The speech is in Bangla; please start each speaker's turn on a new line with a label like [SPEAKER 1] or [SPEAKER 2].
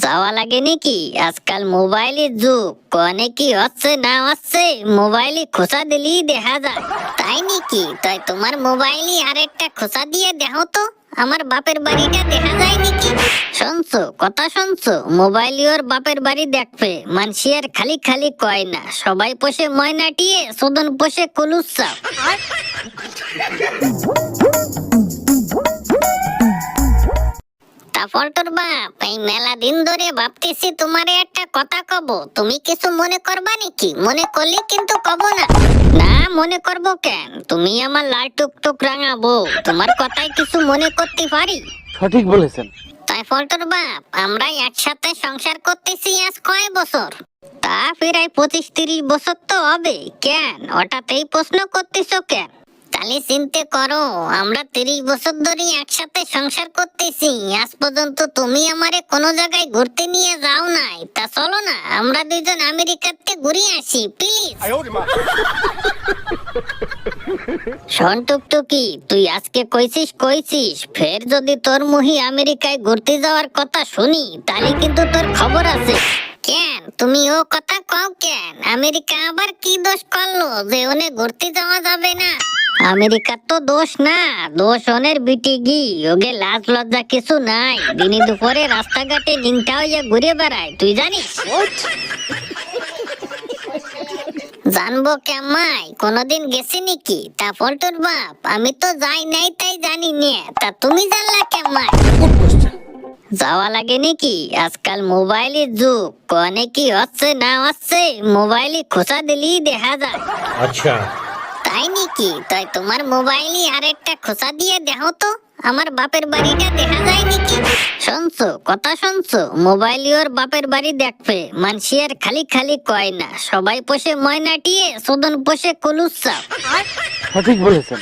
[SPEAKER 1] যাওয়া লাগে নাকি? আজকাল মোবাইলের যুগ, কনে কি হচ্ছে না হচ্ছে মোবাইলে খোঁচা দিলেই দেখা যায়। তাই নাকি? তাই তোমার মোবাইলে আরেকটা খোঁচা দিয়ে দেখো তো, আমার বাপের বাড়িটা দেখা যায় নাকি? শুনছো কথা শুনছো? মোবাইলে ওর বাপের বাড়ি দেখবে, মানসি আর খালি খালি কয় না, সবাই পোষে ময়নাটিয়ে, সুদন পোষে কুলুচ্ছা। তা ফল্টুর বাপ, এই মেলা দিন ধরে ভাবতেছি তোমারে একটা কথা কব, তুমি কিছু মনে করবা নাকি? মনে করলে কিন্তু কব না। না মনে করব কেন? তুমি আমার লাল টুকটুক রাঙা বউ, তোমার কথাই কিছু মনে করতে পারি।
[SPEAKER 2] সঠিক বলেছেন।
[SPEAKER 1] তাই ফল্টুর বাপ, আমরা একসাথে সংসার করতেছি আজ কয় বছর? তা প্রায় 25-30 বছর তো হবে। কেন হঠাৎ এই প্রশ্ন করতেছো কেন? তাহলে চিন্তা করো, আমরা 30 বছর ধরে একসাথে সংসার করতেছি, আজ পর্যন্ত তুমি আমারে কোনো জায়গায় ঘুরতে নিয়ে যাও নাই। তা চলো না আমরা দুইজন আমেরিকাতে ঘুরে আসি প্লিজ। শোন টুকটুকি, তুই আজকে কইছিস ফের যদি তোর মুহি আমেরিকায় ঘুরতে যাওয়ার কথা শুনি, তাহলে কিন্তু তোর খবর আছে। কেন তুমি ও কথা কও কেন? আমেরিকা আবার কি দোষ করলো যে ওনে ঘুরতে যাওয়া যাবে না? আমেরিকার তো দোষ না, দোষ ওনের বিটি গি, ওকে লাজ লজ্জা কিছু নাই, দিনে দুপুরে রাস্তাঘাটে নিংটা হইয়া ঘুরে বেড়ায়, তুই জানিস? জানবো কেমাই, কোনদিন গেছি নাকি? তা ফল্টুর বাপ, আমি তো যাই নাই তাই জানি নে, তা তুমি জানলা কেমাই? যাওয়া লাগে নাকি? আজকাল মোবাইলের যুগ, কনে কি হচ্ছে না হচ্ছে মোবাইলে খোঁচা দিলেই দেখা যায়।
[SPEAKER 3] আচ্ছা,
[SPEAKER 1] তাই নাকি? তাই তোমার মোবাইলে আরেকটা খোঁচা দিয়ে দেখো তো, আমার বাপের বাড়িটা দেখা যায় নাকি? শুনছো কথা শুনছো? মোবাইলে ওর বাপের বাড়ি দেখবে, মানসি আর খালি খালি কয় না, সবাই পোষে ময়নাটিয়ে, সুদন পোষে কুলুচ্ছা।
[SPEAKER 2] সঠিক বলেছেন।